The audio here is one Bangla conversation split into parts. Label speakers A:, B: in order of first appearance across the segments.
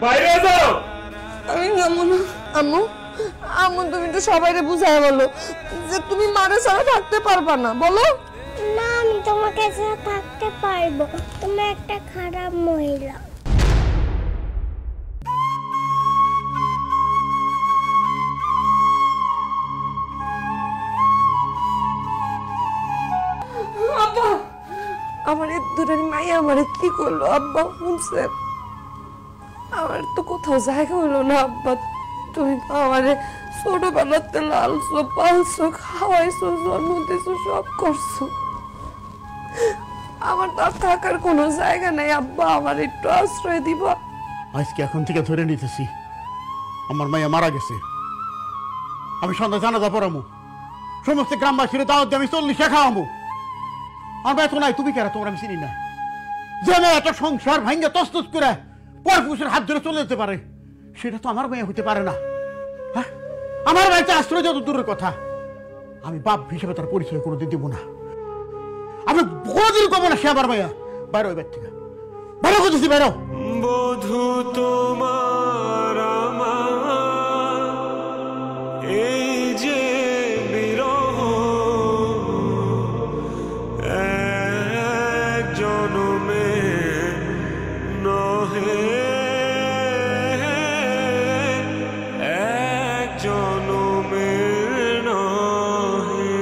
A: বাইরে যাও।
B: আমি যাবো না। আম্মু, আম্মু তুমি তো সবাইরে বুঝায় বলো যে তুমি মারে ছাড়া থাকতে পারবা না। বলো
C: না, আমি তোমাকে ছাড়া থাকতে পারবো। তুমি একটা খারাপ মহিলা।
B: আব্বা, আমার এই দূরের মাইয়া আমারে কি করলো আব্বা? শুনছেন, আমার তো কোথাও জায়গা হলো না আব্বা। তুমি তো আমারে ছোটবেলাতে লালছো, পালছো, খাওয়াইছো, জন্ম দিয়েছো, সব করছো। আমার তো আর থাকার কোনো জায়গা নাই আব্বা, আমার একটু আশ্রয় দিব।
D: আজকে এখন থেকে ধরে নিতেছি আমার মাইয়া মারা গেছে। আমি সন্ধ্যা জানাজা পড়ামু, সমস্ত গ্রামবাসীর দাওয়াত দিয়ে আমি 40 খাওয়ামু। আমার ভাই তো নাই, তুমি কেরা? তোমরা আমি চিনি না। যে মেয়ে একটা সংসার ভাঙ্গে তস্তস করে পরপুরুষের হাত ধরে চলে যেতে পারে, সেটা তো আমার মেয়ে হইতে পারে না। হ্যাঁ, আমার বাড়িতে আশ্রয় যত দূরের কথা, আমি বাপ হিসেবে তার পরিচয় কোনোদিন দিব না। আমি কোনোদিন কব না সে আমার মেয়া। বাইরে ওই বাড়ি থেকে বাইরে করতেছি, বাইরে।
A: বধূ তোমার আমার এই যে বিরহ, এক জনমে নহে, এক জনমে নহে,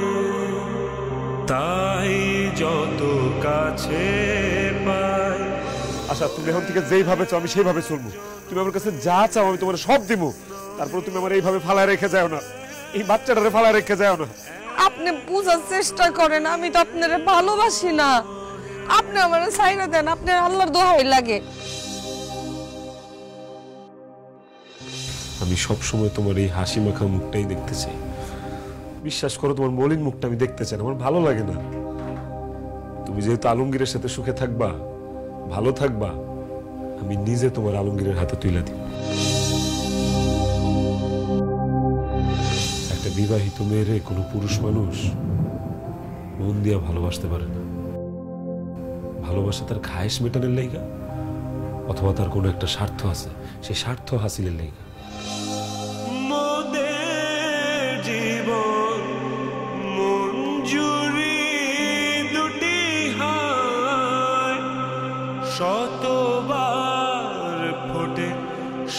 A: তাই যত কাছে পাই। আচ্ছা, তুমি এখন থেকে যেইভাবে চাও আমি সেইভাবে চলবো। তুমি আমার কাছে যা চাও আমি তোমার সব দিব। তারপর তুমি আমার এইভাবে ফালায় রেখে যাও না, এই বাচ্চাটারে ফালায় রেখে যাও না।
B: আপনি বুঝার চেষ্টা করেন, আমি তো আপনারে ভালোবাসি না। আপনি আমার ছাইরা দেন, আপনার আল্লাহর দোহাই লাগে।
A: আমি সব সময় তোমার এই হাসি মাখা মুখটাই দেখতে চাই। বিশ্বাস করো, তোমার মলিন মুখটা আমি দেখতে চাই না, আমার ভালো লাগে না। তুমি যেহেতু আলমগীরের সাথে সুখে থাকবা, ভালো থাকবা, আমি নিজে তোমার আলমগীরের হাতে তুলে দিব। একটা বিবাহিত মেয়েরে কোনো পুরুষ মানুষ মন দিয়া ভালোবাসতে পারে না। ভালোবাসা তার খায়েশ মেটানোর লাইগা, অথবা তার কোনো একটা স্বার্থ আছে, সেই স্বার্থ হাসিলের লাইগা। জীবন মঞ্জুরি দুটি হায়, শতবার ফোটে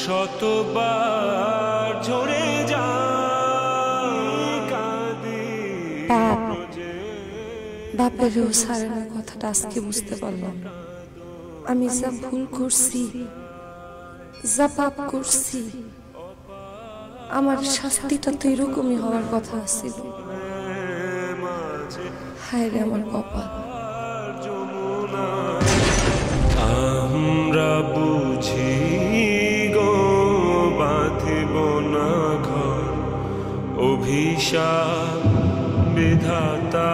A: শতবার ঝরে যায়, কাঁদি।
B: বাপেরও সারানোর কথাটা আজকে বুঝতে পারলাম। আমি যা ভুল করছি, যা পাপ করছি, আমার শাস্তিটা তো এরকমই হওয়ার কথা ছিল। হায় রে আমার কপাল।
A: আমরা বুঝি গো বাঁধিব না ঘর, অভিশাপ বিধাতা